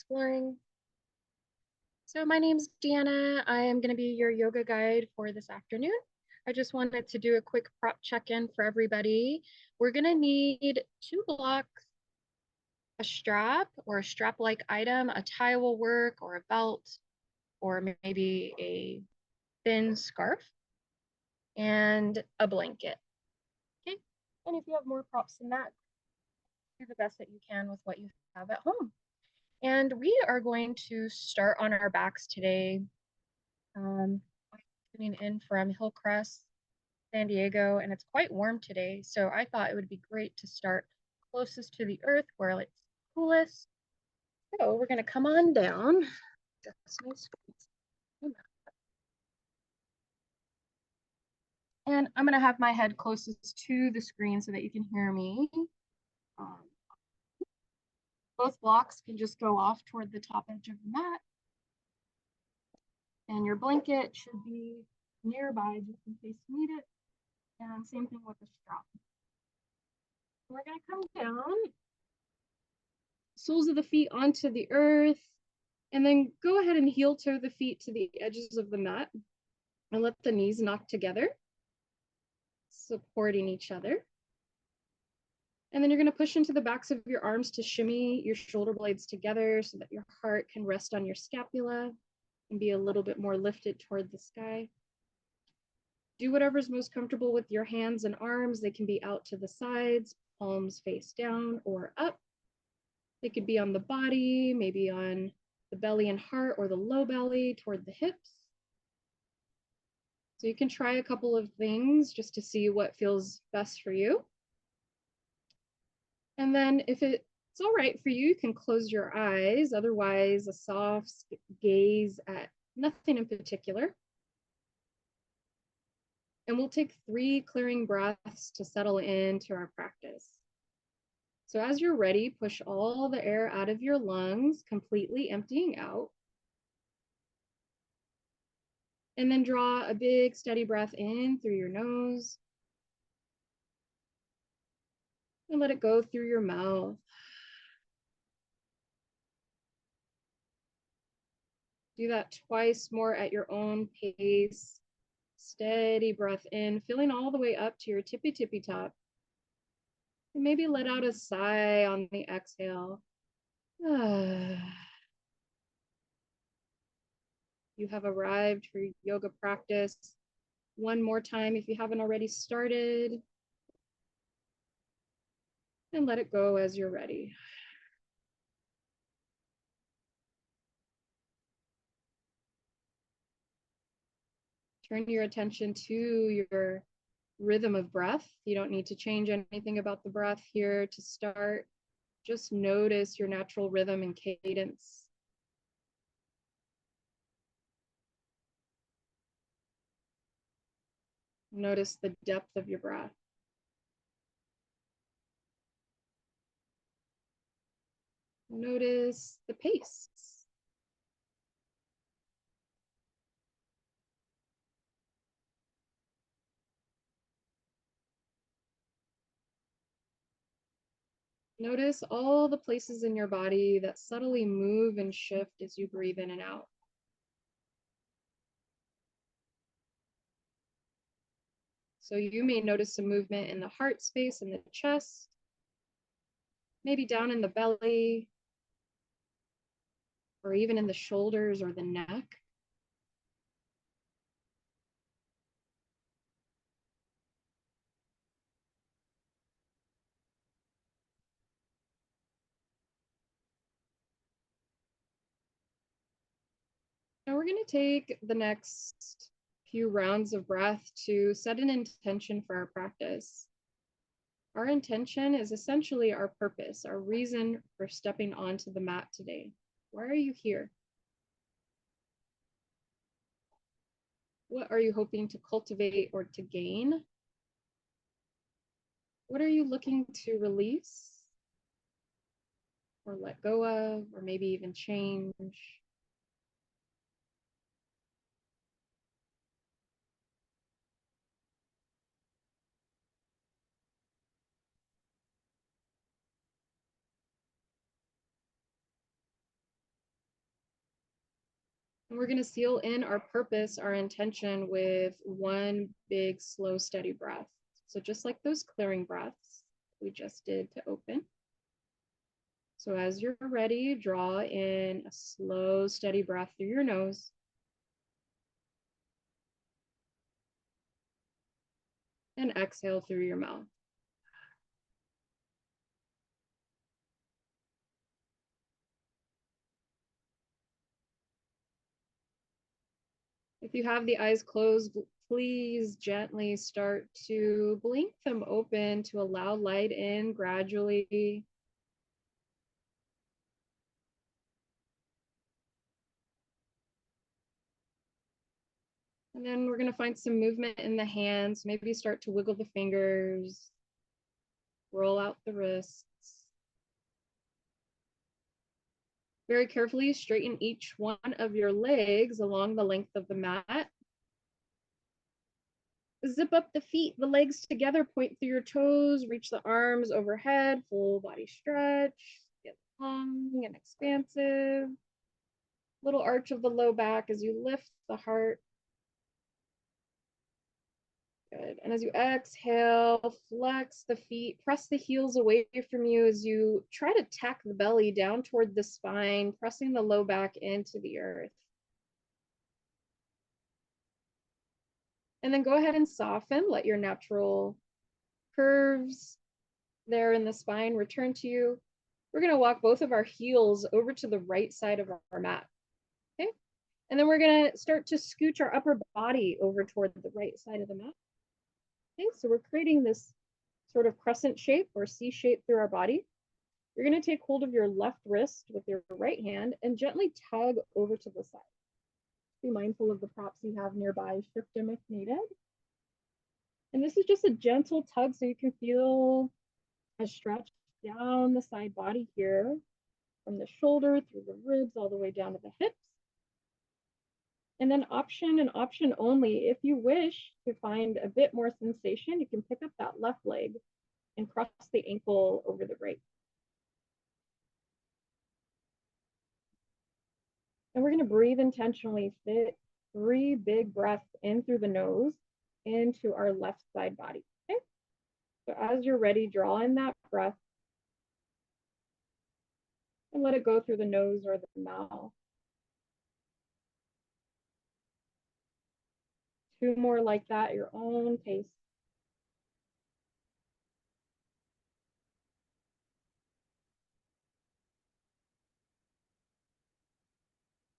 exploring. So my name's Deanna. I am going to be your yoga guide for this afternoon. I just wanted to do a quick prop check-in for everybody. We're going to need 2 blocks, a strap or a strap-like item, a tie will work, or a belt, or maybe a thin scarf, and a blanket. Okay, and if you have more props than that, do the best that you can with what you have at home. And we are going to start on our backs today. I'm coming in from Hillcrest, San Diego, and it's quite warm today. So I thought it would be great to start closest to the earth where it's coolest. So we're going to come on down. And I'm going to have my head closest to the screen so that you can hear me. Um, both blocks can just go off toward the top edge of the mat. And your blanket should be nearby just in case you need it. And same thing with the strap. We're going to come down, soles of the feet onto the earth, and then go ahead and heel toe the feet to the edges of the mat and let the knees knock together, supporting each other. And then you're going to push into the backs of your arms to shimmy your shoulder blades together so that your heart can rest on your scapula and be a little bit more lifted toward the sky. Do whatever's most comfortable with your hands and arms. They can be out to the sides, palms face down or up. They could be on the body, maybe on the belly and heart, or the low belly toward the hips. So you can try a couple of things just to see what feels best for you. And then if it's all right for you, you can close your eyes. Otherwise, a soft gaze at nothing in particular. And we'll take 3 clearing breaths to settle into our practice. So as you're ready, push all the air out of your lungs, completely emptying out. And then draw a big steady breath in through your nose. And let it go through your mouth. Do that twice more at your own pace. Steady breath in, filling all the way up to your tippy top. And maybe let out a sigh on the exhale. You have arrived for yoga practice. One more time if you haven't already started. And let it go as you're ready. Turn your attention to your rhythm of breath. You don't need to change anything about the breath here to start. Just notice your natural rhythm and cadence. Notice the depth of your breath. Notice the pace. Notice all the places in your body that subtly move and shift as you breathe in and out. So you may notice some movement in the heart space and the chest, maybe down in the belly, or even in the shoulders or the neck. Now we're going to take the next few rounds of breath to set an intention for our practice. Our intention is essentially our purpose, our reason for stepping onto the mat today. Why are you here? What are you hoping to cultivate or to gain? What are you looking to release or let go of, or maybe even change? And we're going to seal in our purpose, our intention with one big, slow, steady breath. So just like those clearing breaths we just did to open. So as you're ready, draw in a slow, steady breath through your nose. And exhale through your mouth. If you have the eyes closed, please gently start to blink them open to allow light in gradually. And then we're going to find some movement in the hands. Maybe start to wiggle the fingers, roll out the wrists. Very carefully straighten each one of your legs along the length of the mat. Zip up the feet, the legs together, point through your toes, reach the arms overhead, full body stretch, get long and expansive. Little arch of the low back as you lift the heart. Good. And as you exhale, flex the feet, press the heels away from you as you try to tack the belly down toward the spine, pressing the low back into the earth. And then go ahead and soften, let your natural curves there in the spine return to you. We're going to walk both of our heels over to the right side of our mat. Okay. And then we're going to start to scooch our upper body over toward the right side of the mat. Okay. So we're creating this sort of crescent shape or C shape through our body. You're going to take hold of your left wrist with your right hand and gently tug over to the side. Be mindful of the props you have nearby. Shift them if needed. And this is just a gentle tug so you can feel a stretch down the side body here, from the shoulder through the ribs all the way down to the hips. And then option and option only, if you wish to find a bit more sensation, you can pick up that left leg and cross the ankle over the right. And we're going to breathe intentionally, fit 3 big breaths in through the nose into our left side body. Okay? So as you're ready, draw in that breath and let it go through the nose or the mouth. 2 more like that, your own pace.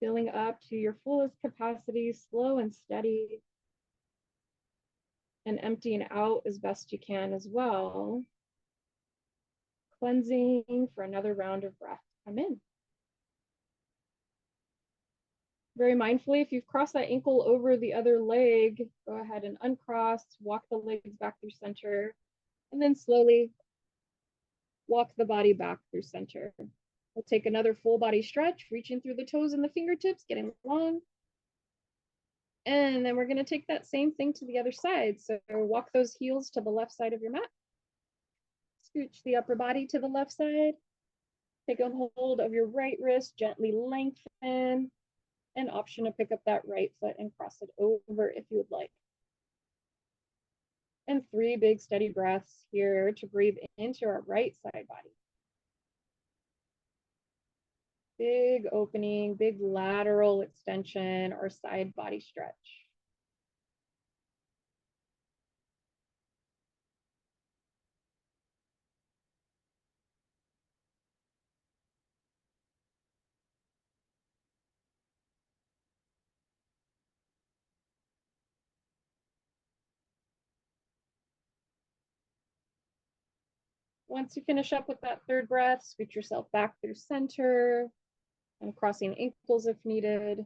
Filling up to your fullest capacity, slow and steady, and emptying out as best you can as well. Cleansing for another round of breath. Come in. Very mindfully, if you've crossed that ankle over the other leg, go ahead and uncross, walk the legs back through center, and then slowly walk the body back through center. We'll take another full body stretch, reaching through the toes and the fingertips, getting long. And then we're going to take that same thing to the other side. So walk those heels to the left side of your mat. Scooch the upper body to the left side. Take a hold of your right wrist, gently lengthen. An option to pick up that right foot and cross it over if you would like. And 3 big steady breaths here to breathe into our right side body. Big opening, big lateral extension or side body stretch. Once you finish up with that 3rd breath, scoot yourself back through center and crossing ankles if needed.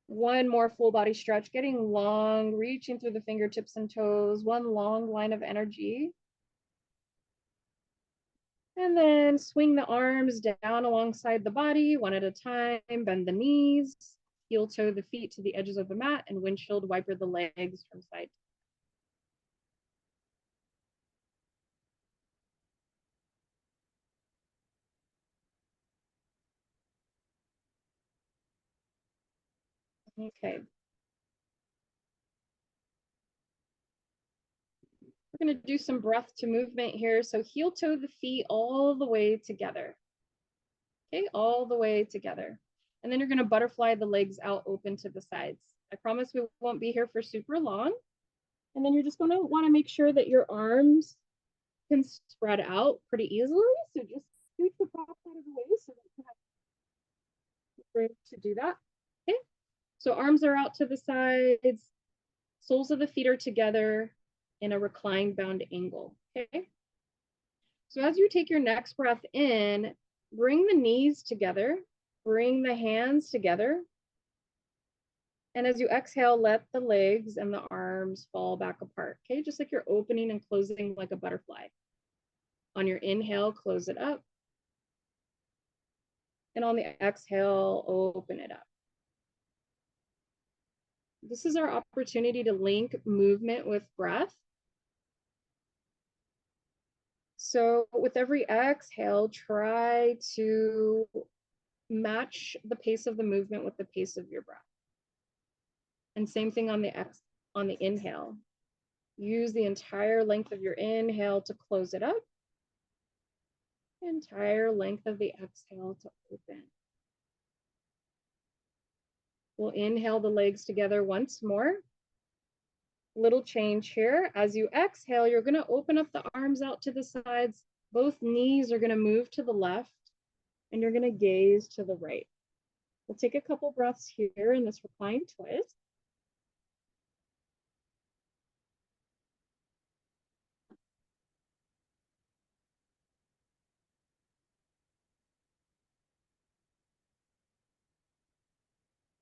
1 more full body stretch, getting long, reaching through the fingertips and toes, 1 long line of energy. And then swing the arms down alongside the body, 1 at a time, bend the knees, heel toe the feet to the edges of the mat, and windshield wiper the legs from side. Okay. We're going to do some breath to movement here. So heel toe the feet all the way together. Okay, all the way together. And then you're going to butterfly the legs out open to the sides. I promise we won't be here for super long. And then you're just going to want to make sure that your arms can spread out pretty easily. So just scoot the props out of the way so that you have room to do that. Okay, so arms are out to the sides, soles of the feet are together in a reclined bound angle. Okay, so as you take your next breath in, bring the knees together, bring the hands together. And as you exhale, let the legs and the arms fall back apart. Okay, just like you're opening and closing like a butterfly. On your inhale, close it up. And on the exhale, open it up. This is our opportunity to link movement with breath. So with every exhale, try to match the pace of the movement with the pace of your breath. And same thing on the inhale. Use the entire length of your inhale to close it up. Entire length of the exhale to open. We'll inhale the legs together once more. Little change here. As you exhale, you're going to open up the arms out to the sides. Both knees are going to move to the left, and you're going to gaze to the right. We'll take a couple breaths here in this reclined twist.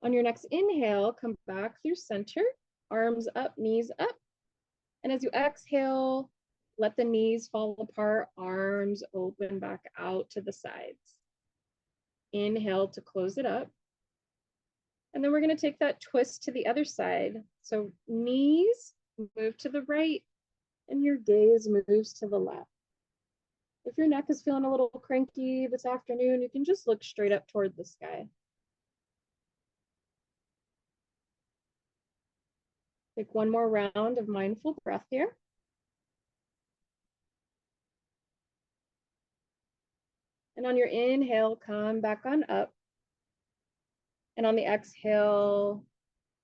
On your next inhale, come back through center, arms up, knees up. And as you exhale, let the knees fall apart, arms open back out to the sides. Inhale to close it up. And then we're going to take that twist to the other side. So knees move to the right and your gaze moves to the left. If your neck is feeling a little cranky this afternoon, you can just look straight up toward the sky. Take one more round of mindful breath here. And on your inhale, come back on up. And on the exhale,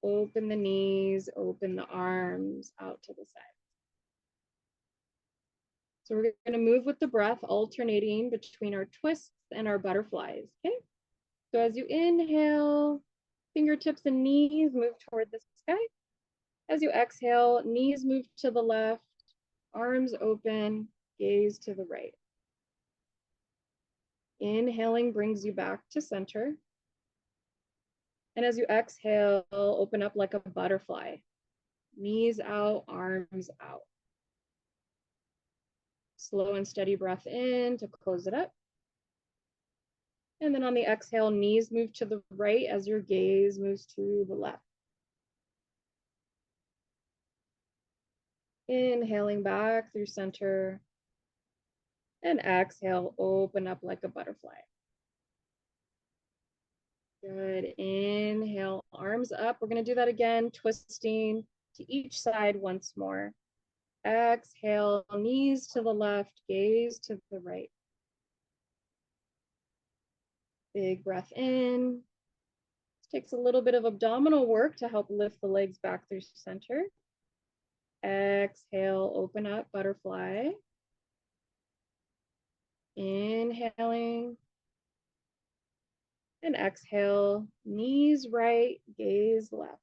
open the knees, open the arms out to the side. So we're going to move with the breath, alternating between our twists and our butterflies. Okay. So as you inhale, fingertips and knees move toward the sky. As you exhale, knees move to the left, arms open, gaze to the right. Inhaling brings you back to center. And as you exhale, open up like a butterfly. Knees out, arms out. Slow and steady breath in to close it up. And then on the exhale, knees move to the right as your gaze moves to the left. Inhaling back through center. And exhale, open up like a butterfly. Good. Inhale, arms up. We're going to do that again, twisting to each side once more. Exhale, knees to the left, gaze to the right. Big breath in. This takes a little bit of abdominal work to help lift the legs back through center. Exhale, open up, butterfly. Inhaling. And exhale, knees right, gaze left.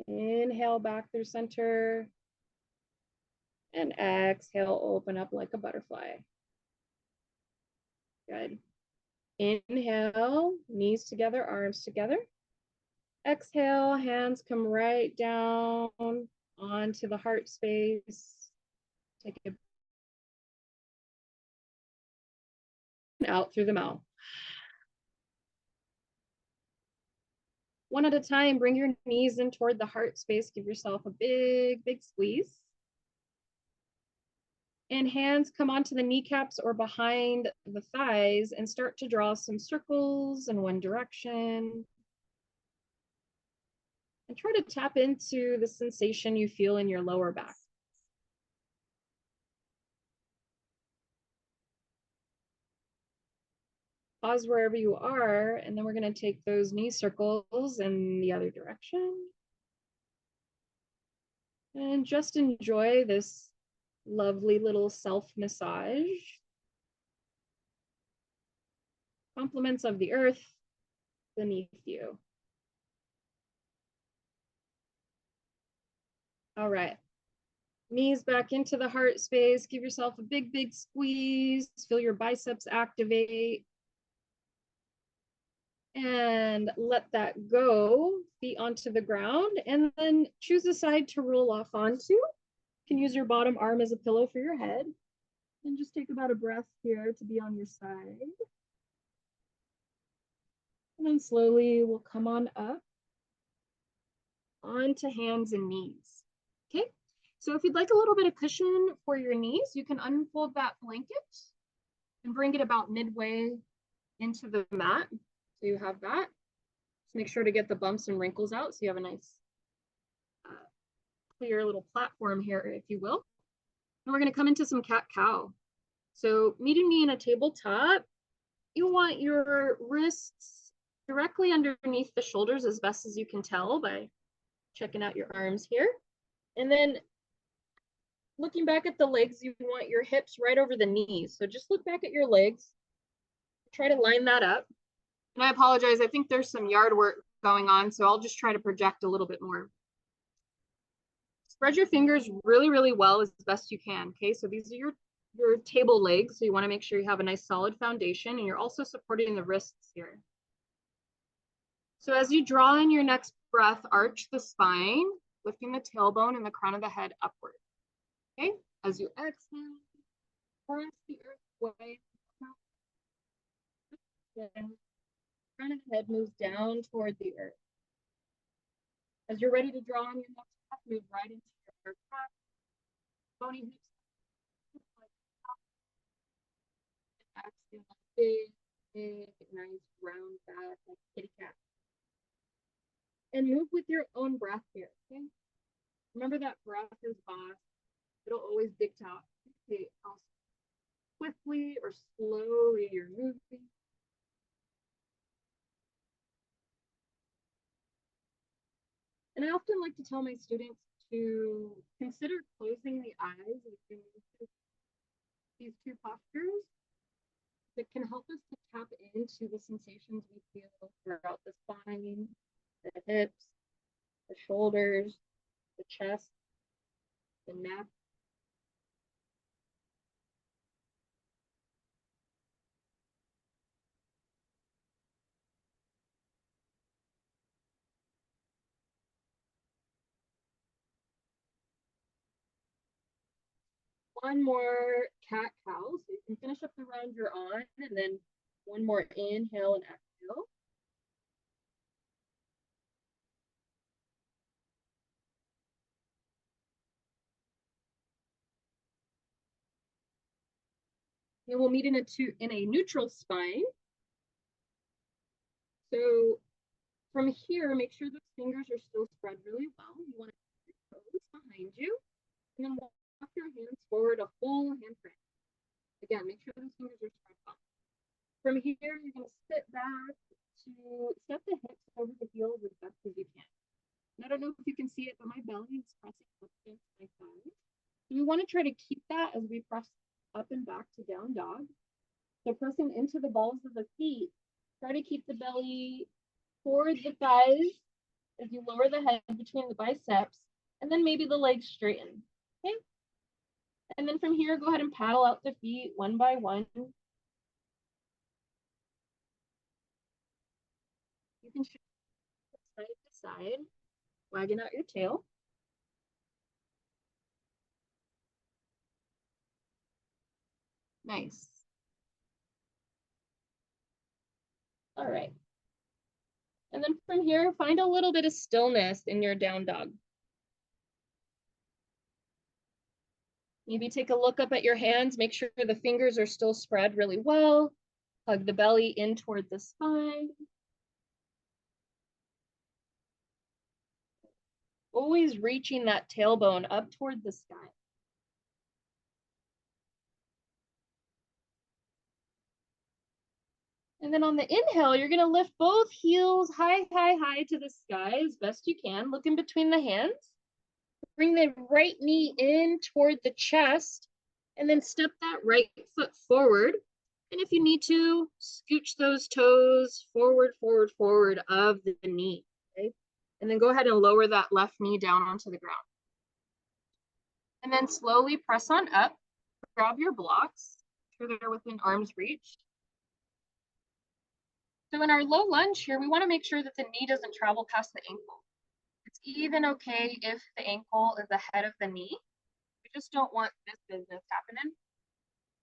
Inhale back through center. And exhale, open up like a butterfly. Good. Inhale, knees together, arms together. Exhale, hands come right down onto the heart space. Take it out through the mouth. One at a time, bring your knees in toward the heart space. Give yourself a big, big squeeze. And hands come onto the kneecaps or behind the thighs and start to draw some circles in one direction. And try to tap into the sensation you feel in your lower back. Pause wherever you are, and then we're going to take those knee circles in the other direction. And just enjoy this lovely little self massage. Compliments of the earth beneath you. All right. Knees back into the heart space. Give yourself a big, big squeeze. Feel your biceps activate. And let that go. Feet onto the ground. And then choose a side to roll off onto. You can use your bottom arm as a pillow for your head. And just take about a breath here to be on your side. And then slowly we'll come on up onto hands and knees. Okay, so if you'd like a little bit of cushion for your knees, you can unfold that blanket and bring it about midway into the mat. So you have that. Just make sure to get the bumps and wrinkles out so you have a nice clear little platform here, if you will. And we're going to come into some cat-cow. So meeting me in a tabletop, you want your wrists directly underneath the shoulders as best as you can tell by checking out your arms here. And then looking back at the legs, you want your hips right over the knees. So just look back at your legs. Try to line that up. And I apologize, I think there's some yard work going on, so I'll just try to project a little bit more. Spread your fingers really, really well as best you can, okay? So these are your table legs, so you wanna make sure you have a nice solid foundation, and you're also supporting the wrists here. So as you draw in your next breath, arch the spine, lifting the tailbone and the crown of the head upward, okay? As you exhale, press the earth away. Then crown of the head moves down toward the earth. As you're ready to draw on your next breath, move right into your back, bony hips. Exhale, big, big, nice round back like kitty cat. And move with your own breath here, okay? Remember that breath is boss. It'll always dictate how swiftly or slowly you're moving. And I often like to tell my students to consider closing the eyes as you move these two postures. That can help us to tap into the sensations we feel throughout the spine, the hips, the shoulders, the chest, the neck. One more cat-cow, so you can finish up the round you're on, and then one more inhale and exhale. And we'll meet in a neutral spine. So from here, make sure those fingers are still spread really well. You want to keep your toes behind you, and then walk your hands forward, a full handprint. Again, make sure those fingers are spread well. From here, you're going to sit back to step the hips over the heels as best as you can. And I don't know if you can see it, but my belly is pressing up against my thighs. So we want to try to keep that as we press up and back to down dog. So pressing into the balls of the feet, try to keep the belly towards the thighs as you lower the head between the biceps, and then maybe the legs straighten, okay? And then from here, go ahead and paddle out the feet one by one. You can shift side to side, wagging out your tail. Nice. All right. And then from here, find a little bit of stillness in your down dog. Maybe take a look up at your hands, make sure the fingers are still spread really well. Hug the belly in toward the spine. Always reaching that tailbone up toward the sky. And then on the inhale, you're gonna lift both heels high, high, high to the sky as best you can. Look in between the hands. Bring the right knee in toward the chest and then step that right foot forward. And if you need to, scooch those toes forward, forward, forward of the knee, okay? And then go ahead and lower that left knee down onto the ground. And then slowly press on up, grab your blocks, make sure they're within arm's reach. So in our low lunge here, we want to make sure that the knee doesn't travel past the ankle. It's even okay if the ankle is ahead of the knee. We just don't want this business happening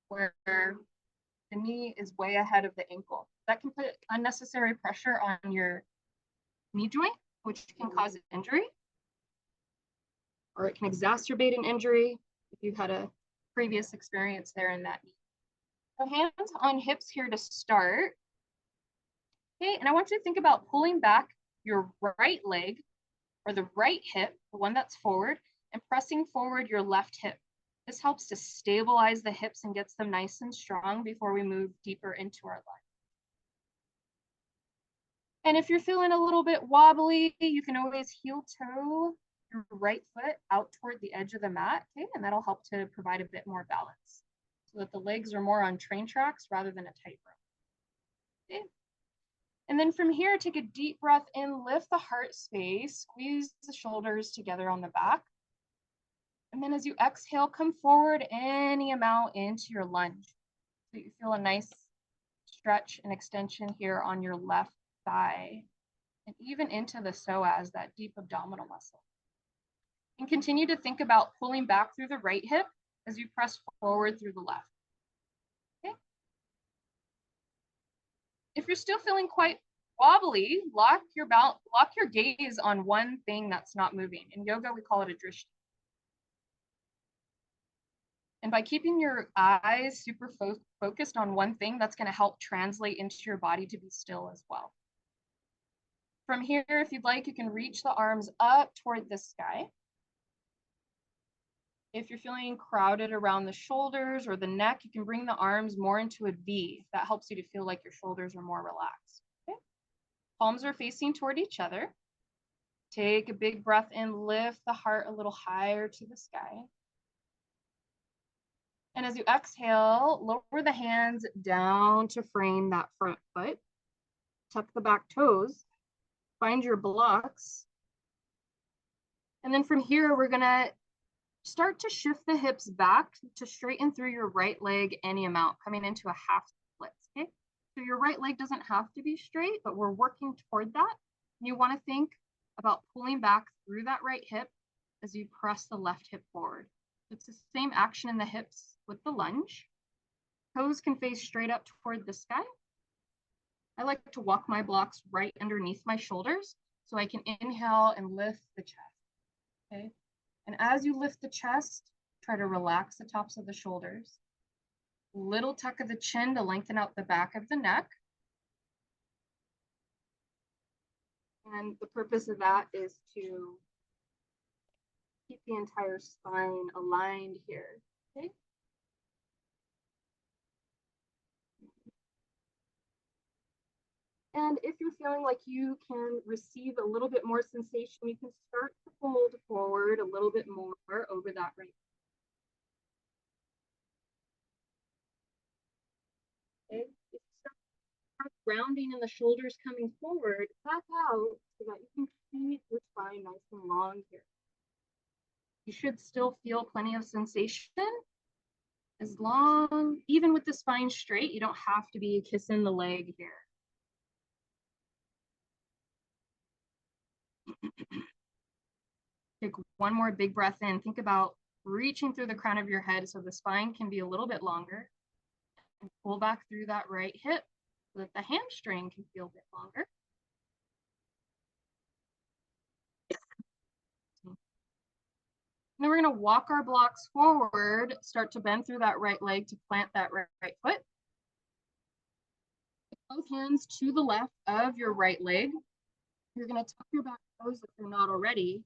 where the knee is way ahead of the ankle. That can put unnecessary pressure on your knee joint, which can cause injury, or it can exacerbate an injury if you've had a previous experience there in that knee. So hands on hips here to start. Okay, and I want you to think about pulling back your right leg or the right hip, the one that's forward, and pressing forward your left hip. This helps to stabilize the hips and gets them nice and strong before we move deeper into our lunge. And if you're feeling a little bit wobbly, you can always heel toe your right foot out toward the edge of the mat, okay? And that'll help to provide a bit more balance so that the legs are more on train tracks rather than a tightrope. Okay? And then from here, take a deep breath in, lift the heart space, squeeze the shoulders together on the back. And then as you exhale, come forward any amount into your lunge. So you feel a nice stretch and extension here on your left thigh and even into the psoas, that deep abdominal muscle. And continue to think about pulling back through the right hip as you press forward through the left. Okay. If you're still feeling quite wobbly, lock your gaze on one thing that's not moving. In yoga, we call it a drishti. And by keeping your eyes super focused on one thing, that's going to help translate into your body to be still as well. From here, if you'd like, you can reach the arms up toward the sky. If you're feeling crowded around the shoulders or the neck, you can bring the arms more into a V. That helps you to feel like your shoulders are more relaxed. Okay? Palms are facing toward each other. Take a big breath in, lift the heart a little higher to the sky. And as you exhale, lower the hands down to frame that front foot. Tuck the back toes. Find your blocks. And then from here, we're gonna start to shift the hips back to straighten through your right leg any amount, coming into a half split, okay? So your right leg doesn't have to be straight, but we're working toward that. And you wanna think about pulling back through that right hip as you press the left hip forward. It's the same action in the hips with the lunge. Toes can face straight up toward the sky. I like to walk my blocks right underneath my shoulders so I can inhale and lift the chest, okay? And as you lift the chest, try to relax the tops of the shoulders. Little tuck of the chin to lengthen out the back of the neck. And the purpose of that is to keep the entire spine aligned here, okay? And if you're feeling like you can receive a little bit more sensation, you can start to fold forward a little bit more over that right. Okay? If you start rounding in the shoulders coming forward, back out so that you can keep your spine nice and long here. You should still feel plenty of sensation. As long, even with the spine straight, you don't have to be kissing the leg here. Take one more big breath in. Think about reaching through the crown of your head so the spine can be a little bit longer. And pull back through that right hip so that the hamstring can feel a bit longer. Then we're going to walk our blocks forward, start to bend through that right leg to plant that right foot. Both hands to the left of your right leg. You're going to tuck your back toes if you're not already.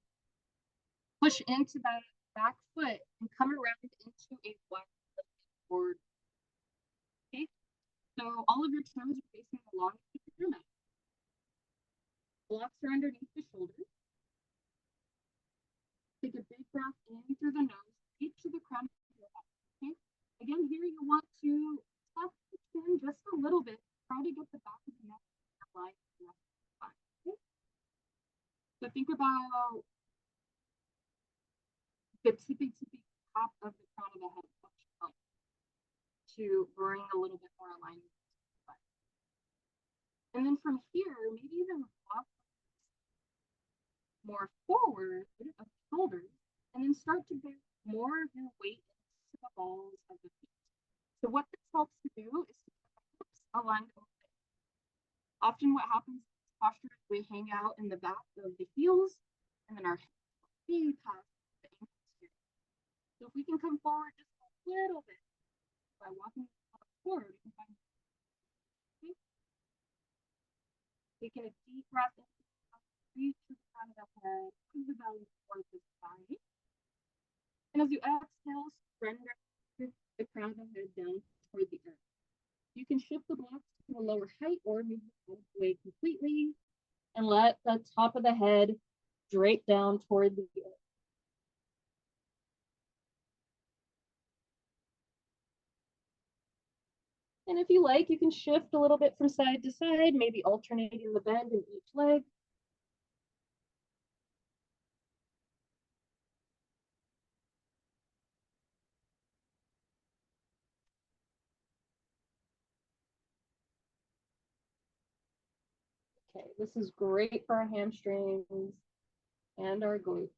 Push into that back foot and come around into a wide forward. Okay, so all of your toes are facing along with your mat. Blocks are underneath the shoulders. Take a big breath in through the nose, reach to the crown of your head. Okay, again, here you want to tuck the chin just a little bit. Try to get the back of the neck aligned with the spine. Okay, so think about the tippy top of the crown of the head to bring a little bit more alignment. And then from here, maybe even walk more forward of the shoulders, and then start to bring more of your weight into the balls of the feet. So what this helps to do is to keep the hips aligned open. Often what happens in this posture is we hang out in the back of the heels, and then our hips will past the ankles here. So if we can come forward just a little bit by walking forward, we can find taking a deep breath in, reach to the front of the head, move the belly towards the spine. And as you exhale, surrender the crown of the head down toward the earth. You can shift the blocks to a lower height or move the way completely and let the top of the head drape down toward the earth. And if you like, you can shift a little bit from side to side, maybe alternating the bend in each leg. Okay, this is great for our hamstrings and our glutes.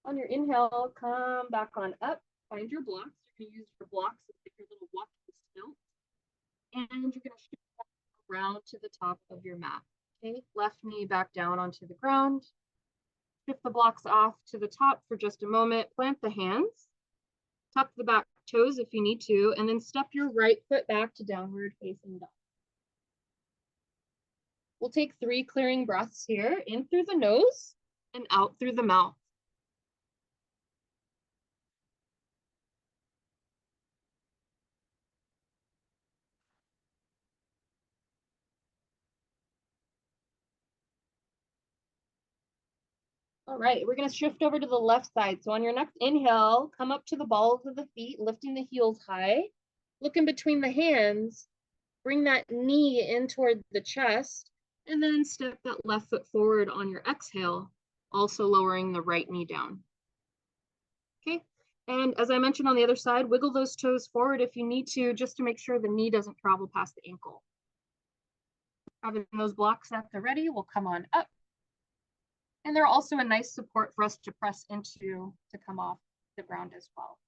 On your inhale, come back on up, find your blocks. You're going to use your blocks as like your little walking stilt. And you're going to shift around to the top of your mat. Okay, left knee back down onto the ground. Shift the blocks off to the top for just a moment. Plant the hands. Tuck the back toes if you need to, and then step your right foot back to downward facing dog. We'll take 3 clearing breaths here, in through the nose and out through the mouth. All right, we're going to shift over to the left side. So on your next inhale, come up to the balls of the feet, lifting the heels high. Look in between the hands, bring that knee in toward the chest, and then step that left foot forward on your exhale, also lowering the right knee down. Okay, and as I mentioned on the other side, wiggle those toes forward if you need to, just to make sure the knee doesn't travel past the ankle. Having those blocks at the ready, we'll come on up. And they're also a nice support for us to press into to come off the ground as well.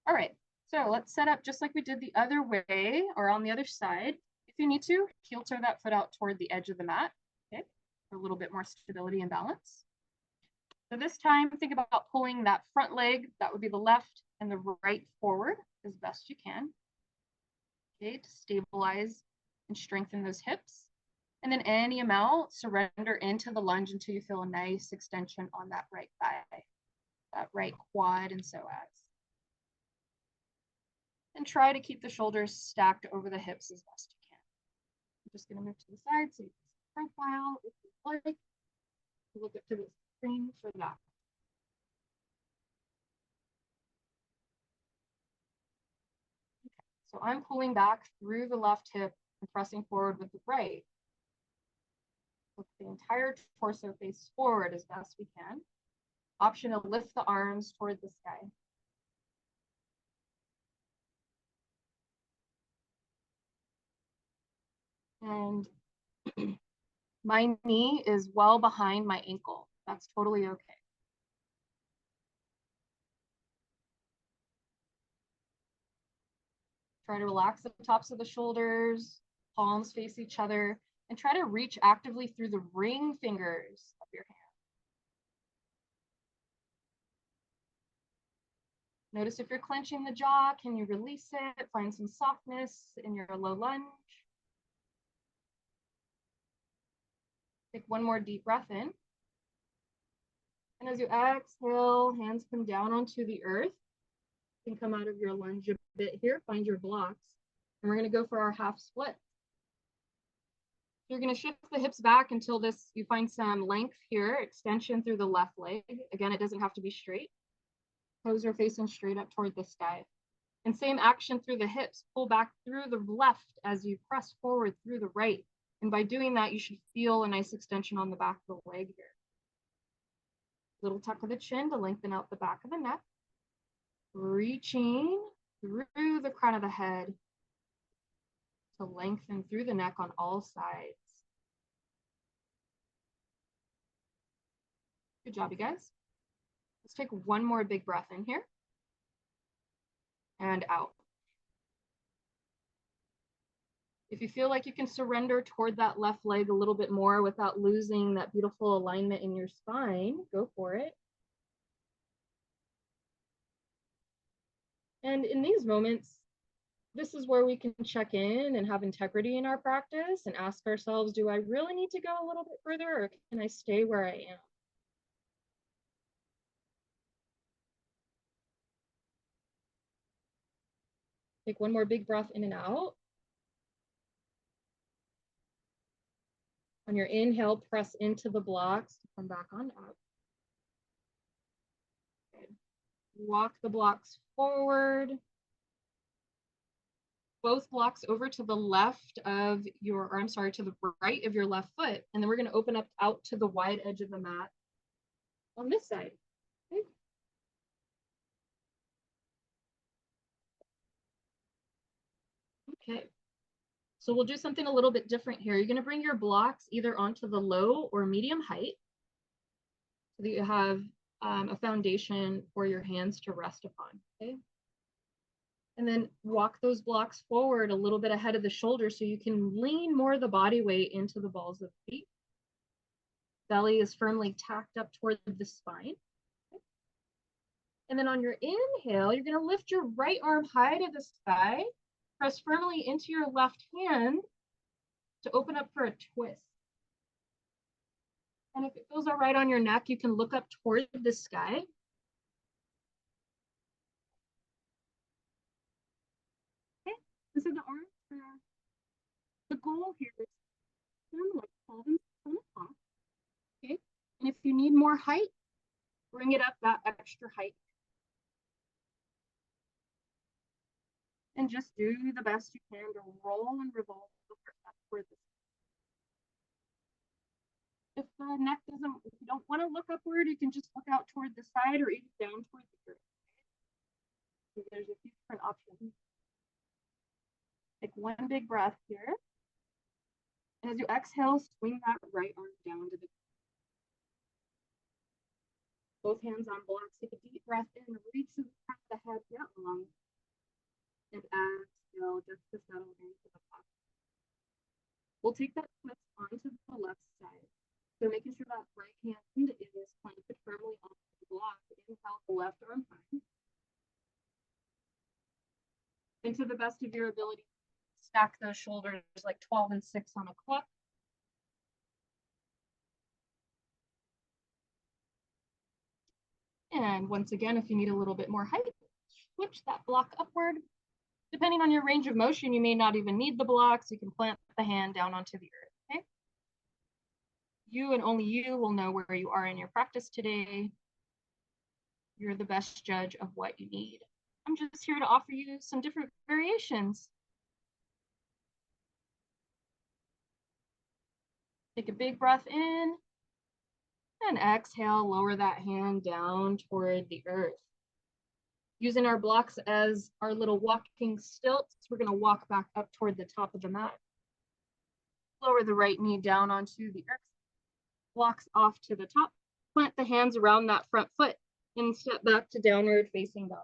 All right, so let's set up just like we did the other way or on the other side. If you need to, heel toe that foot out toward the edge of the mat, okay, for a little bit more stability and balance. So this time, think about pulling that front leg, that would be the left, and the right forward as best you can, okay, to stabilize and strengthen those hips. And then any amount, surrender into the lunge until you feel a nice extension on that right thigh, that right quad and psoas. And try to keep the shoulders stacked over the hips as best you can. I'm just going to move to the side so you can see the profile if you'd like. Look up to the screen for that. Okay, so I'm pulling back through the left hip and pressing forward with the right. Look the entire torso face forward as best we can. Option to lift the arms toward the sky. And my knee is well behind my ankle. That's totally okay. Try to relax the tops of the shoulders, palms face each other, and try to reach actively through the ring fingers of your hand. Notice if you're clenching the jaw, can you release it? Find some softness in your low lunge. Take one more deep breath in. And as you exhale, hands come down onto the earth. You can come out of your lunge a bit here, find your blocks. And we're gonna go for our half split. You're gonna shift the hips back until you find some length here, extension through the left leg. Again, it doesn't have to be straight. Toes are facing straight up toward the sky. And same action through the hips, pull back through the left as you press forward through the right. And by doing that, you should feel a nice extension on the back of the leg here. Little tuck of the chin to lengthen out the back of the neck. Reaching through the crown of the head to lengthen through the neck on all sides. Good job, you guys. Let's take one more big breath in here and out. If you feel like you can surrender toward that left leg a little bit more without losing that beautiful alignment in your spine, go for it. And in these moments, this is where we can check in and have integrity in our practice and ask ourselves, do I really need to go a little bit further, or can I stay where I am? Take one more big breath in and out. On your inhale, press into the blocks to come back on up. Good. Walk the blocks forward. Both blocks over to the left of your, or I'm sorry, to the right of your left foot. And then we're going to open up out to the wide edge of the mat on this side. Okay. Okay. So we'll do something a little bit different here. You're going to bring your blocks either onto the low or medium height so that you have a foundation for your hands to rest upon. Okay. And then walk those blocks forward a little bit ahead of the shoulder so you can lean more of the body weight into the balls of the feet. Belly is firmly tacked up toward the spine. Okay. And then on your inhale, you're going to lift your right arm high to the sky. Press firmly into your left hand to open up for a twist. And if it feels all right on your neck, you can look up toward the sky. Okay, so the arms, the goal here is to like 12 inches from the top. Okay, and if you need more height, bring it up that extra height. And just do the best you can to roll and revolve upward. If the neck doesn't, if you don't want to look upward, you can just look out toward the side or even down toward the earth. So there's a few different options. Take one big breath here. And as you exhale, swing that right arm down to the both hands on blocks. Take a deep breath in, reach to the top of the head down. And exhale, just to settle into the box. We'll take that twist onto the left side. So making sure that right hand is planted firmly on the block. Inhale the left arm high. And to the best of your ability, stack those shoulders like 12 and 6 on a clock. And once again, if you need a little bit more height, switch that block upward. Depending on your range of motion, you may not even need the blocks. You can plant the hand down onto the earth, okay? You and only you will know where you are in your practice today. You're the best judge of what you need. I'm just here to offer you some different variations. Take a big breath in and exhale, lower that hand down toward the earth. Using our blocks as our little walking stilts, we're going to walk back up toward the top of the mat. Lower the right knee down onto the earth. Blocks off to the top. Plant the hands around that front foot and step back to downward facing dog.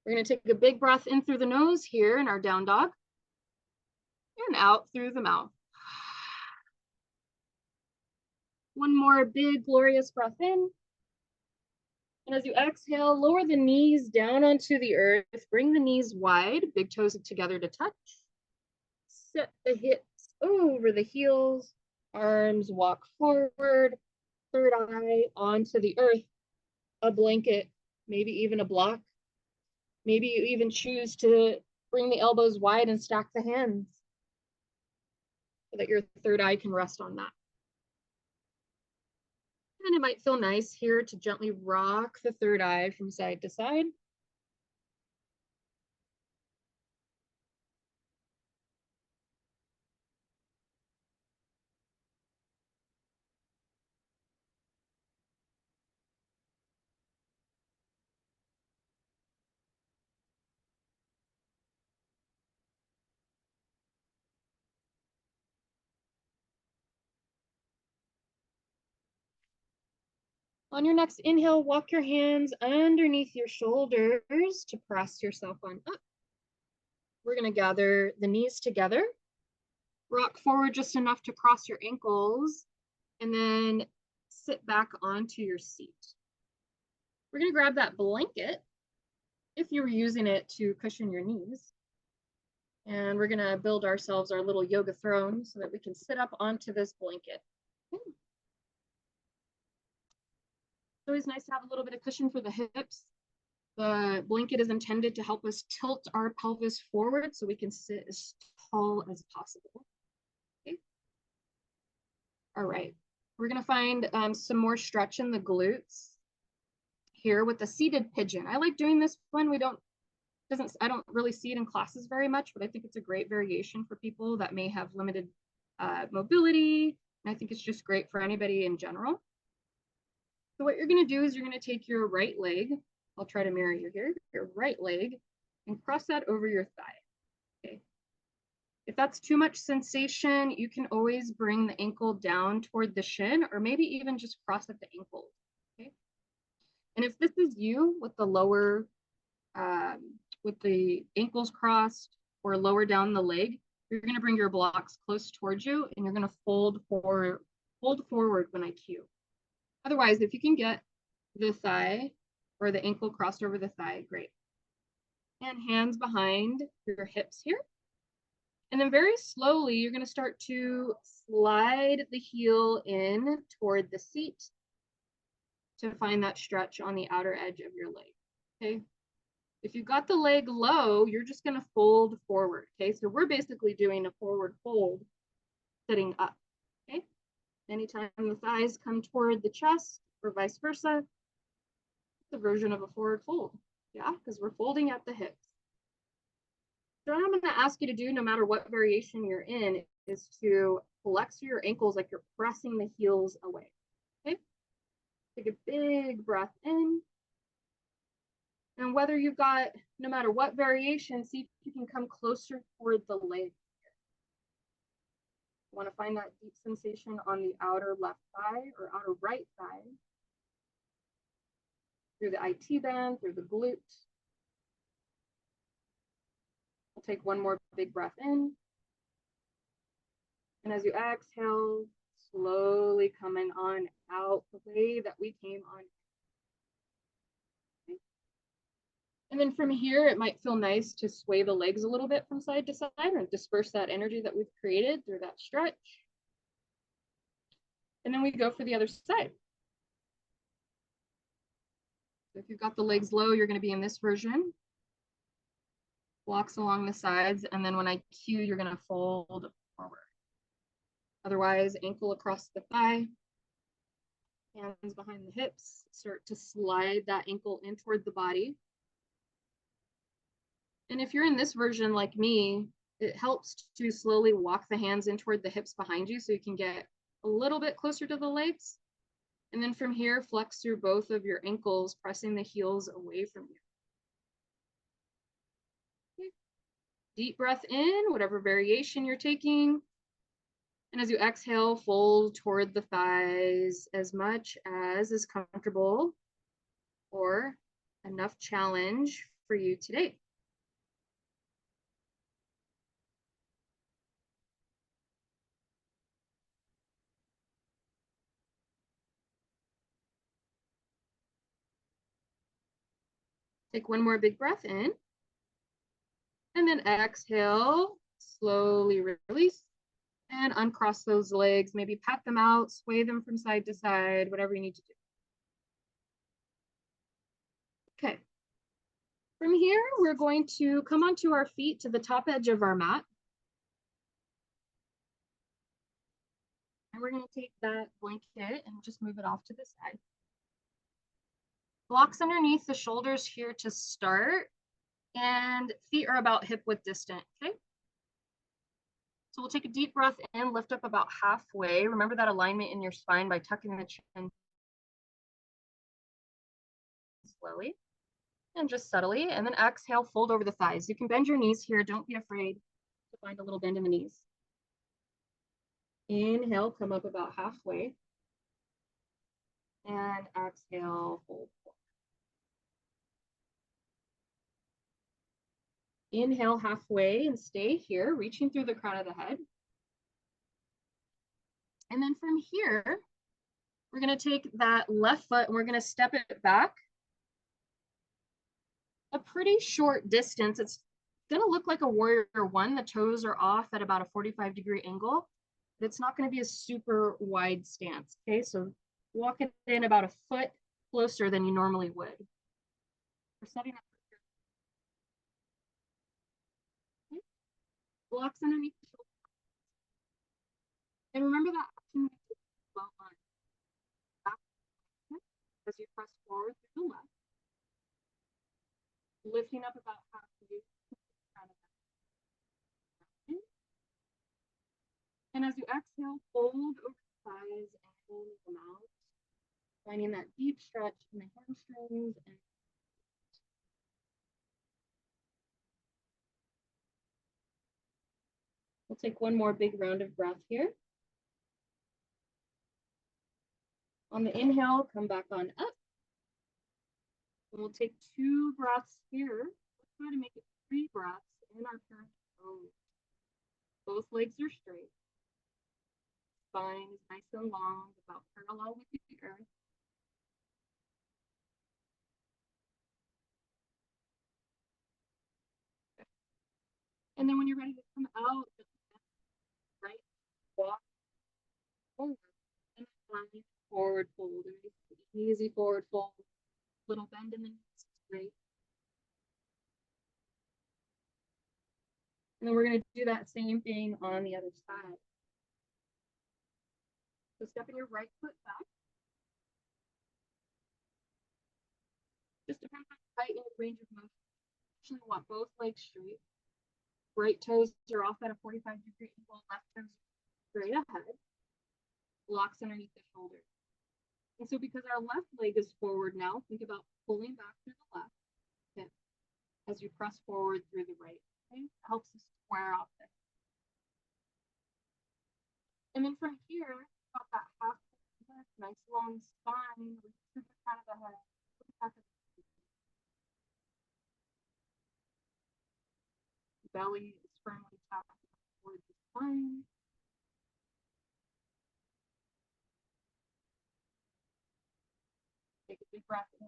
We're going to take a big breath in through the nose here in our down dog and out through the mouth. One more big, glorious breath in. And as you exhale, lower the knees down onto the earth. Bring the knees wide, big toes together to touch. Set the hips over the heels. Arms walk forward. Third eye onto the earth. A blanket, maybe even a block. Maybe you even choose to bring the elbows wide and stack the hands so that your third eye can rest on that. And it might feel nice here to gently rock the third eye from side to side. On your next inhale, walk your hands underneath your shoulders to press yourself on up. We're going to gather the knees together. Rock forward just enough to cross your ankles, and then sit back onto your seat. We're going to grab that blanket if you were using it to cushion your knees. And we're going to build ourselves our little yoga throne so that we can sit up onto this blanket. It's always nice to have a little bit of cushion for the hips. The blanket is intended to help us tilt our pelvis forward so we can sit as tall as possible. Okay. All right. We're going to find some more stretch in the glutes here with the seated pigeon. I like doing this one. I don't really see it in classes very much, but I think it's a great variation for people that may have limited mobility. And I think it's just great for anybody in general. So what you're going to do is you're going to take your right leg. I'll try to mirror you here, your right leg, and cross that over your thigh. Okay. If that's too much sensation, you can always bring the ankle down toward the shin, or maybe even just cross at the ankle. Okay. And if this is you with the lower, with the ankles crossed or lower down the leg, you're going to bring your blocks close towards you, and you're going to fold forward when I cue. Otherwise, if you can get the thigh or the ankle crossed over the thigh, great. And hands behind your hips here. And then very slowly, you're going to start to slide the heel in toward the seat to find that stretch on the outer edge of your leg. Okay. If you've got the leg low, you're just going to fold forward. Okay. So we're basically doing a forward fold sitting up. Okay. Anytime the thighs come toward the chest or vice versa, it's a version of a forward fold. Yeah, because we're folding at the hips. So what I'm going to ask you to do, no matter what variation you're in, is to flex your ankles like you're pressing the heels away. Okay. Take a big breath in. And whether you've got, no matter what variation, see if you can come closer toward the leg. You want to find that deep sensation on the outer left thigh or outer right thigh. Through the IT band, through the glute. We'll take one more big breath in. And as you exhale, slowly coming on out the way that we came on. Okay. And then from here, it might feel nice to sway the legs a little bit from side to side and disperse that energy that we've created through that stretch. And then we go for the other side. So if you've got the legs low, you're going to be in this version. Blocks along the sides, and then when I cue, you're going to fold forward. Otherwise, ankle across the thigh, hands behind the hips, start to slide that ankle in toward the body. And if you're in this version like me, it helps to slowly walk the hands in toward the hips behind you so you can get a little bit closer to the legs. And then from here, flex through both of your ankles, pressing the heels away from you. Okay. Deep breath in, whatever variation you're taking. And as you exhale, fold toward the thighs as much as is comfortable or enough challenge for you today. Take one more big breath in. And then exhale, slowly release. And uncross those legs, maybe pat them out, sway them from side to side, whatever you need to do. Okay. From here, we're going to come onto our feet to the top edge of our mat. And we're going to take that blanket and just move it off to the side. Blocks underneath the shoulders here to start. And feet are about hip width distant, okay? So we'll take a deep breath in, lift up about halfway. Remember that alignment in your spine by tucking the chin slowly and just subtly. And then exhale, fold over the thighs. You can bend your knees here. Don't be afraid to find a little bend in the knees. Inhale, come up about halfway. And exhale, fold. Inhale halfway and stay here, reaching through the crown of the head. And then from here, we're going to take that left foot and we're going to step it back a pretty short distance. It's going to look like a warrior one. The toes are off at about a 45-degree angle. But it's not going to be a super wide stance. Okay, so walk it in about a foot closer than you normally would. We're setting up. Okay. Blocks underneath the shoulder. And remember that action well on. As you press forward through the left. Lifting up about halfway. And as you exhale, fold over the thighs and the mouth, finding that deep stretch in the hamstrings. And we'll take one more big round of breath here. On the inhale, come back on up. And we'll take 2 breaths here. Let's try to make it 3 breaths in our current pose. Both legs are straight. Spine is nice and long, about parallel with the earth. And then when you're ready to come out, right, walk forward and then forward fold. Easy forward fold. Little bend in the knees, right? And then we're going to do that same thing on the other side. So stepping your right foot back. Just depends on the height and range of motion. Actually, want both legs straight. Right toes are off at a 45-degree angle. Left toes straight ahead. Blocks underneath the shoulders. And so because our left leg is forward now, think about pulling back through the left hip as you press forward through the right. Okay? Helps us square off there. And then from here, about that half nice long spine, reach through the crown of the head. Belly is firmly tapped towards the spine. Take a big breath in.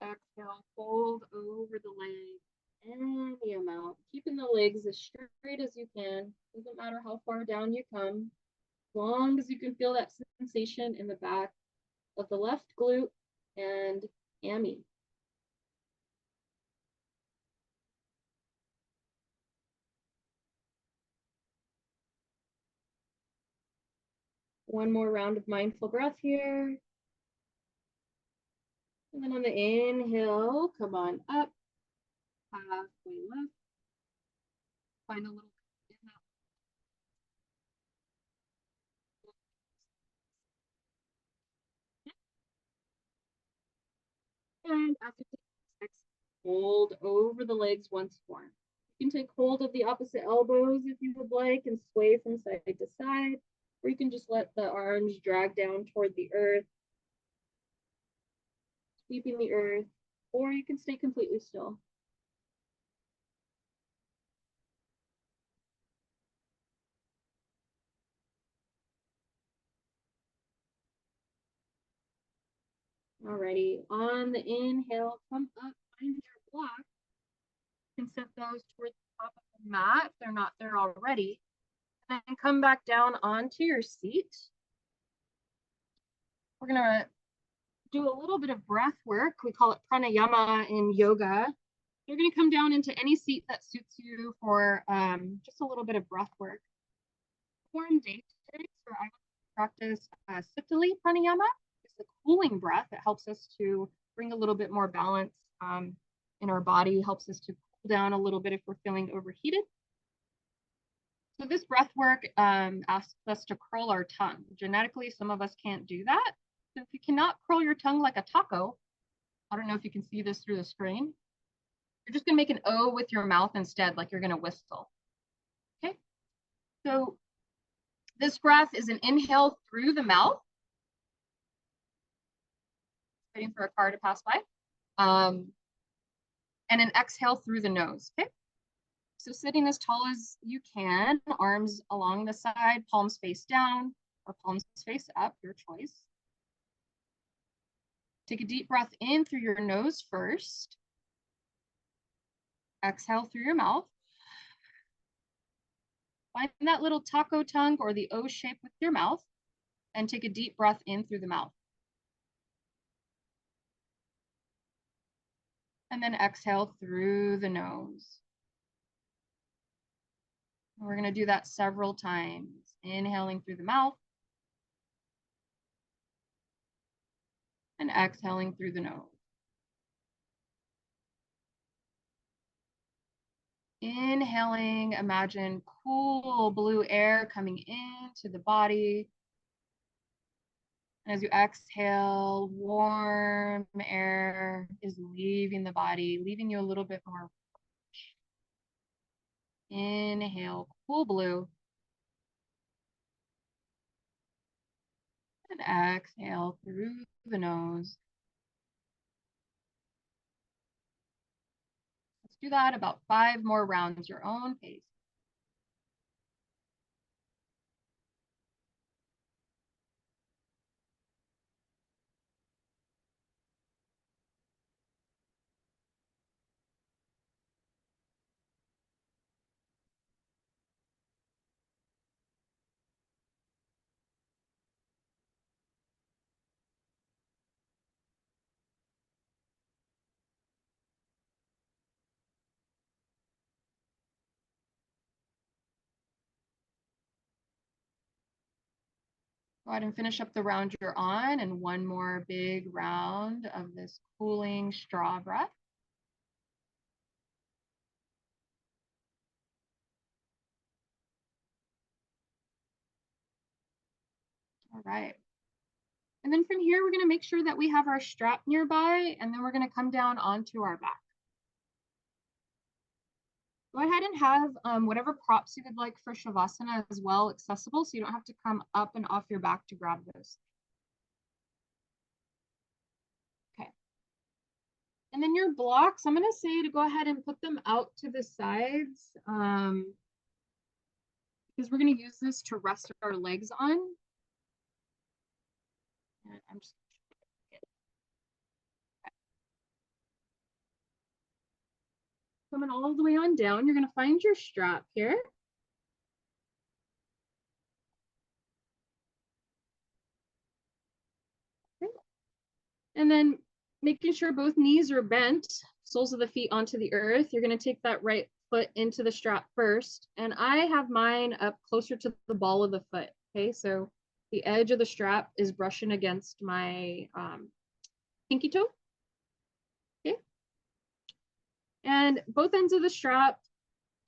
Exhale, fold over the leg any amount, keeping the legs as straight as you can. Doesn't matter how far down you come, as long as you can feel that sensation in the back of the left glute and hammy. One more round of mindful breath here. And then on the inhale, come on up, halfway lift. Find a little bit in that. And after taking hold over the legs once more. You can take hold of the opposite elbows if you would like and sway from side to side, or you can just let the arms drag down toward the earth, sweeping the earth, or you can stay completely still. Alrighty, on the inhale, come up, find your block. You can set those towards the top of the mat if they're not there already. And then come back down onto your seat. We're gonna do a little bit of breath work. We call it pranayama in yoga. You're gonna come down into any seat that suits you for just a little bit of breath work. Warm day today, so I practice Sitali pranayama. It's the cooling breath. It helps us to bring a little bit more balance in our body, helps us to cool down a little bit if we're feeling overheated. So this breath work asks us to curl our tongue. Genetically, some of us can't do that. So if you cannot curl your tongue like a taco, I don't know if you can see this through the screen, you're just gonna make an O with your mouth instead, like you're gonna whistle. Okay, so this breath is an inhale through the mouth. Waiting for a car to pass by. And an exhale through the nose, okay? So sitting as tall as you can, arms along the side, palms face down or palms face up, your choice. Take a deep breath in through your nose first. Exhale through your mouth. Find that little taco tongue or the O shape with your mouth and take a deep breath in through the mouth. And then exhale through the nose. We're going to do that several times. Inhaling through the mouth and exhaling through the nose. Inhaling, imagine cool blue air coming into the body. And as you exhale, warm air is leaving the body, leaving you a little bit more. Inhale, cool blue. And exhale through the nose. Let's do that about 5 more rounds, your own pace. Go ahead and finish up the round you're on, and one more big round of this cooling straw breath. All right. And then from here, we're going to make sure that we have our strap nearby, and then we're going to come down onto our back. Go ahead and have whatever props you would like for Shavasana as well accessible, so you don't have to come up and off your back to grab those. Okay. And then your blocks, I'm going to say to go ahead and put them out to the sides because we're going to use this to rest our legs on. And I'm just coming all the way on down. You're going to find your strap here. Okay. And then making sure both knees are bent, soles of the feet onto the earth. You're going to take that right foot into the strap first. And I have mine up closer to the ball of the foot. Okay, so the edge of the strap is brushing against my pinky toe. Okay. And both ends of the strap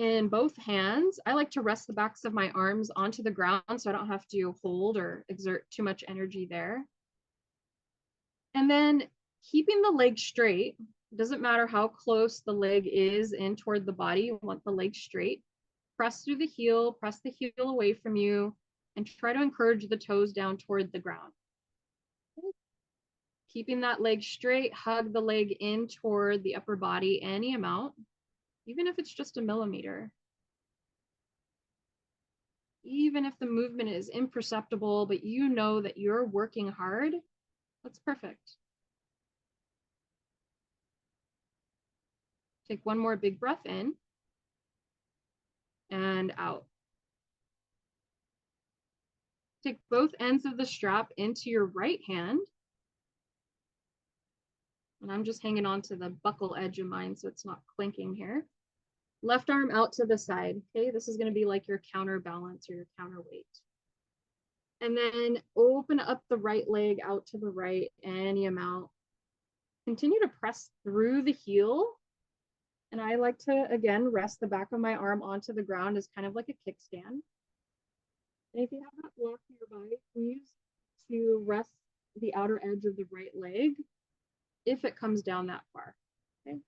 in both hands, I like to rest the backs of my arms onto the ground so I don't have to hold or exert too much energy there. And then keeping the leg straight, it doesn't matter how close the leg is in toward the body, you want the leg straight. Press through the heel, press the heel away from you, and try to encourage the toes down toward the ground. Keeping that leg straight, hug the leg in toward the upper body any amount, even if it's just a millimeter. Even if the movement is imperceptible, but you know that you're working hard, that's perfect. Take one more big breath in and out. Take both ends of the strap into your right hand. And I'm just hanging on to the buckle edge of mine so it's not clinking here. Left arm out to the side. Okay, this is going to be like your counterbalance or your counterweight. And then open up the right leg out to the right, any amount. Continue to press through the heel. And I like to, again, rest the back of my arm onto the ground as kind of like a kickstand. And if you have that block nearby, use to rest the outer edge of the right leg if it comes down that far. Okay.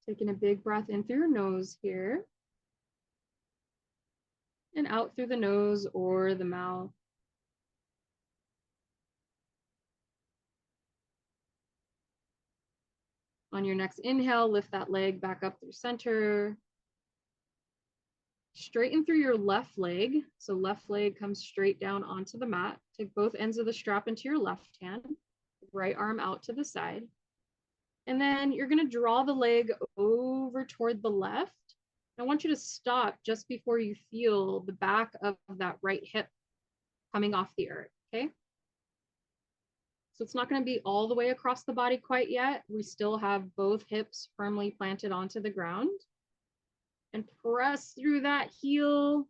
Taking a big breath in through your nose here and out through the nose or the mouth. On your next inhale, lift that leg back up through center. Straighten through your left leg. So left leg comes straight down onto the mat. Take both ends of the strap into your left hand. Right arm out to the side. And then you're going to draw the leg over toward the left. I want you to stop just before you feel the back of that right hip coming off the earth, okay? So it's not going to be all the way across the body quite yet. We still have both hips firmly planted onto the ground. And press through that heel.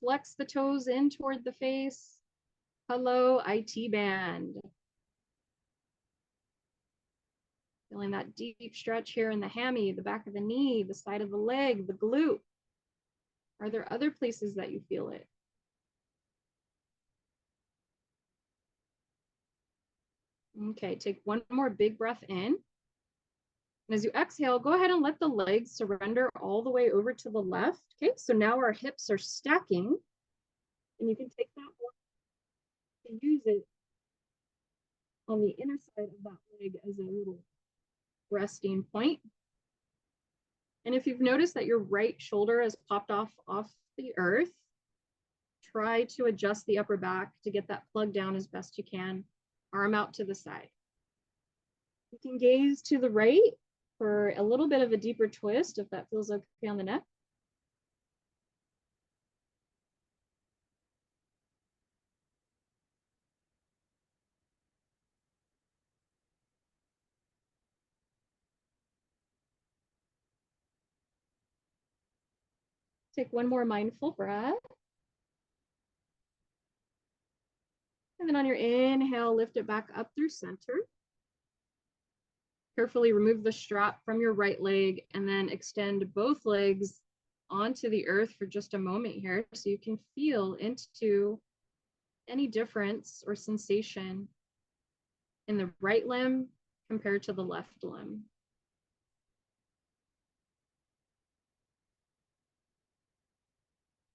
Flex the toes in toward the face. Hello, IT band. Feeling that deep stretch here in the hammy, the back of the knee, the side of the leg, the glute. Are there other places that you feel it? Okay, take one more big breath in. And as you exhale, go ahead and let the legs surrender all the way over to the left. Okay, so now our hips are stacking. And you can take that one and use it on the inner side of that leg as a little resting point. And if you've noticed that your right shoulder has popped off the earth, try to adjust the upper back to get that plug down as best you can. Arm out to the side. You can gaze to the right for a little bit of a deeper twist if that feels okay on the neck. Take one more mindful breath. And then on your inhale, lift it back up through center. Carefully remove the strap from your right leg and then extend both legs onto the earth for just a moment here so you can feel into any difference or sensation in the right limb compared to the left limb.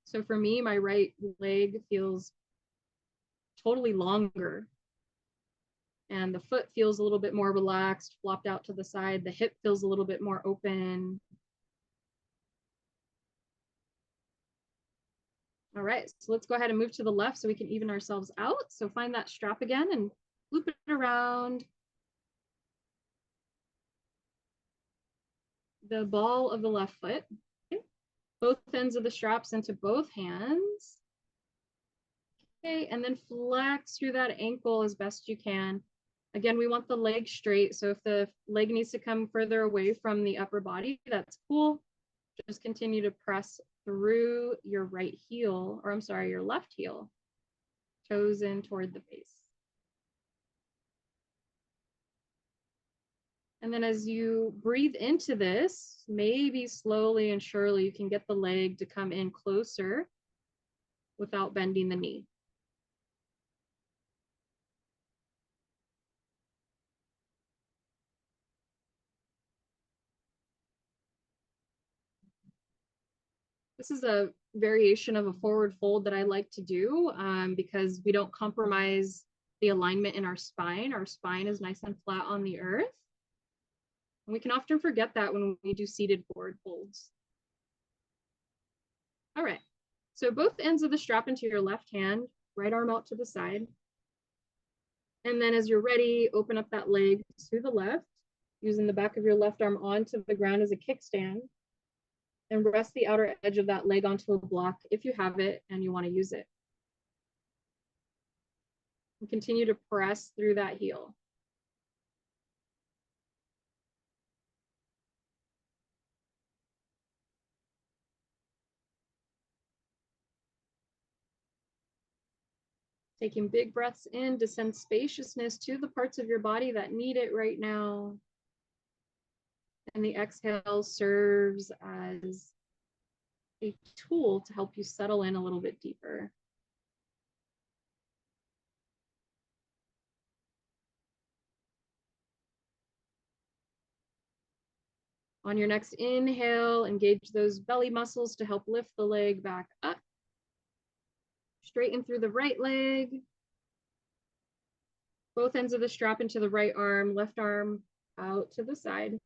So for me, my right leg feels totally longer and the foot feels a little bit more relaxed, flopped out to the side. The hip feels a little bit more open. All right, so let's go ahead and move to the left so we can even ourselves out. So find that strap again and loop it around the ball of the left foot. Okay. Both ends of the straps into both hands. Okay, and then flex through that ankle as best you can. Again, we want the leg straight. So if the leg needs to come further away from the upper body, that's cool. Just continue to press through your right heel, or I'm sorry, your left heel, toes in toward the face. And then as you breathe into this, maybe slowly and surely you can get the leg to come in closer without bending the knee. This is a variation of a forward fold that I like to do because we don't compromise the alignment in our spine. Our spine is nice and flat on the earth. And we can often forget that when we do seated forward folds. All right, so both ends of the strap into your left hand, right arm out to the side. And then as you're ready, open up that leg to the left, using the back of your left arm onto the ground as a kickstand, and rest the outer edge of that leg onto a block if you have it and you want to use it. And continue to press through that heel. Taking big breaths in to send spaciousness to the parts of your body that need it right now. And the exhale serves as a tool to help you settle in a little bit deeper. On your next inhale, engage those belly muscles to help lift the leg back up. Straighten through the right leg. Both ends of the strap into the right arm, left arm out to the side.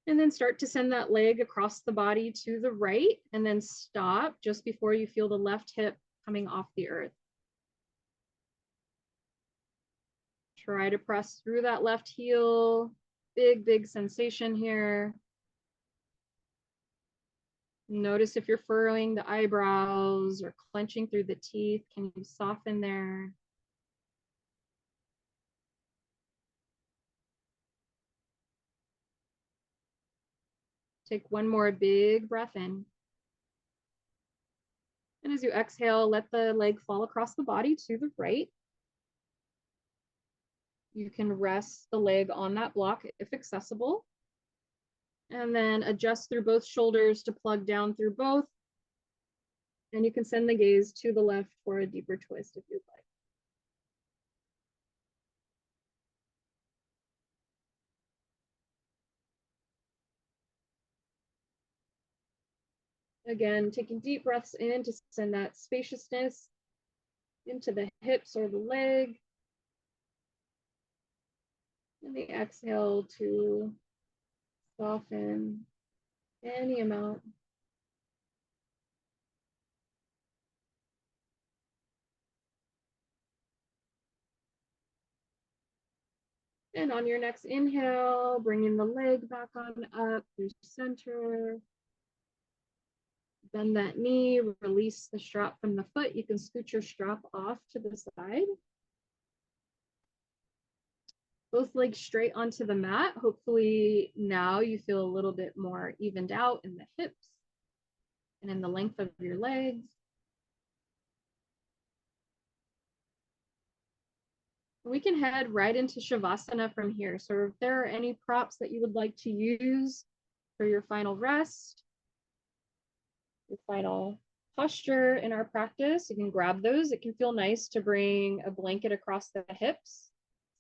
And then start to send that leg across the body to the right, and then stop just before you feel the left hip coming off the earth. Try to press through that left heel. Big, big sensation here. Notice if you're furrowing the eyebrows or clenching through the teeth. Can you soften there? Take one more big breath in. And as you exhale, let the leg fall across the body to the right. You can rest the leg on that block if accessible. And then adjust through both shoulders to plug down through both. And you can send the gaze to the left for a deeper twist if you'd like. Again, taking deep breaths in to send that spaciousness into the hips or the leg. And the exhale to soften any amount. And on your next inhale, bringing the leg back on up through center. Bend that knee, release the strap from the foot. You can scoot your strap off to the side. Both legs straight onto the mat. Hopefully now you feel a little bit more evened out in the hips and in the length of your legs. We can head right into Shavasana from here. So if there are any props that you would like to use for your final rest, your final posture in our practice, you can grab those. It can feel nice to bring a blanket across the hips.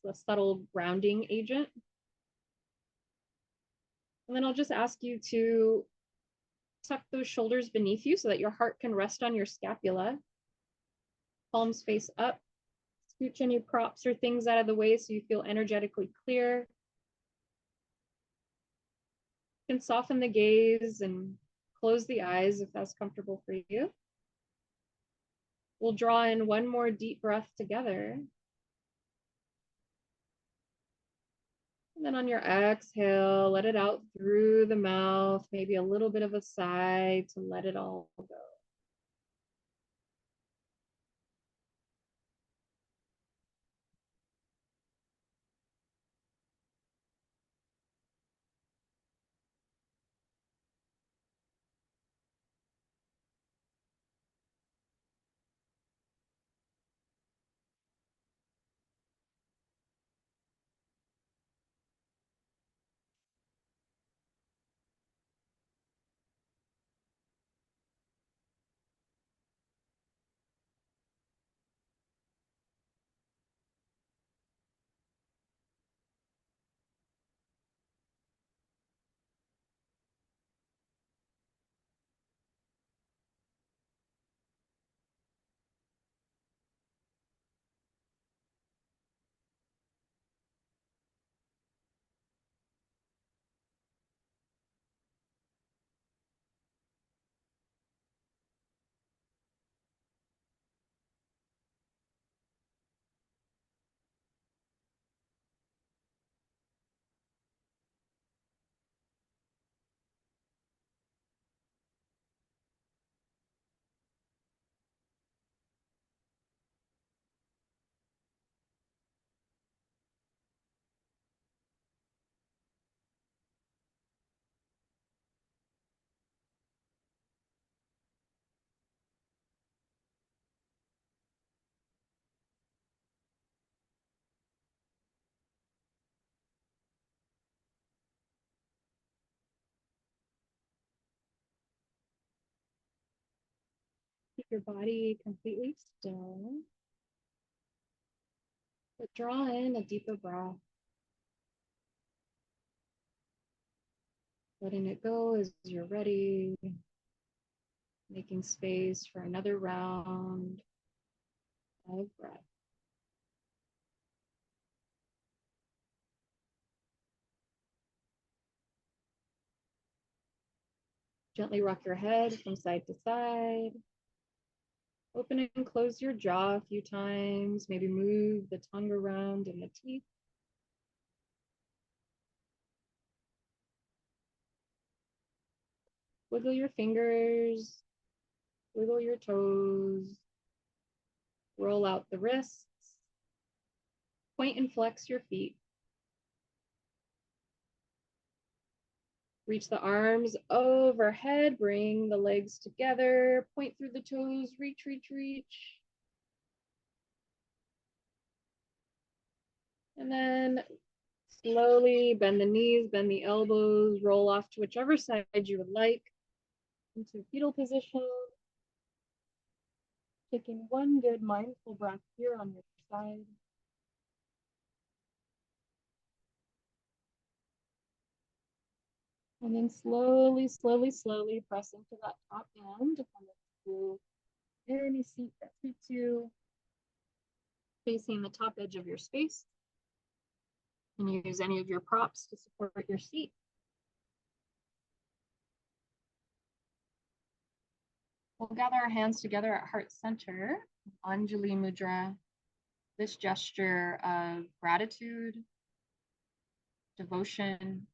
It's a subtle grounding agent. And then I'll just ask you to tuck those shoulders beneath you so that your heart can rest on your scapula. Palms face up. Scooch any props or things out of the way so you feel energetically clear. You can soften the gaze and close the eyes if that's comfortable for you. We'll draw in one more deep breath together. And then on your exhale, let it out through the mouth, maybe a little bit of a sigh to let it all go. your body completely still, but draw in a deeper breath, letting it go as you're ready, making space for another round of breath. Gently rock your head from side to side. Open and close your jaw a few times. Maybe move the tongue around in the teeth. Wiggle your fingers, wiggle your toes, roll out the wrists, point and flex your feet. Reach the arms overhead, bring the legs together, point through the toes, reach, reach, reach. And then slowly bend the knees, bend the elbows, roll off to whichever side you would like into fetal position. Taking one good mindful breath here on your side. And then slowly, slowly, slowly press into that top end to come into any seat that suits you, facing the top edge of your space. And use any of your props to support your seat. We'll gather our hands together at heart center, Anjali Mudra, this gesture of gratitude, devotion,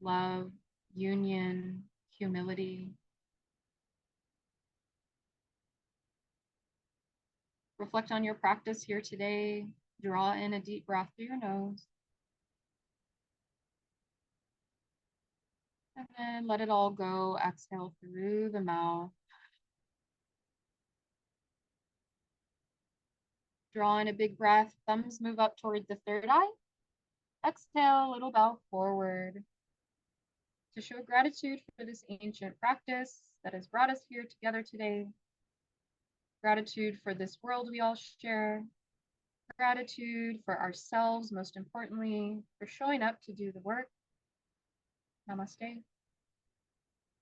love, union, humility. Reflect on your practice here today. Draw in a deep breath through your nose. And then let it all go. Exhale through the mouth. Draw in a big breath. Thumbs move up toward the third eye. Exhale, little bow forward. To show gratitude for this ancient practice that has brought us here together today. Gratitude for this world we all share. Gratitude for ourselves, most importantly, for showing up to do the work. Namaste.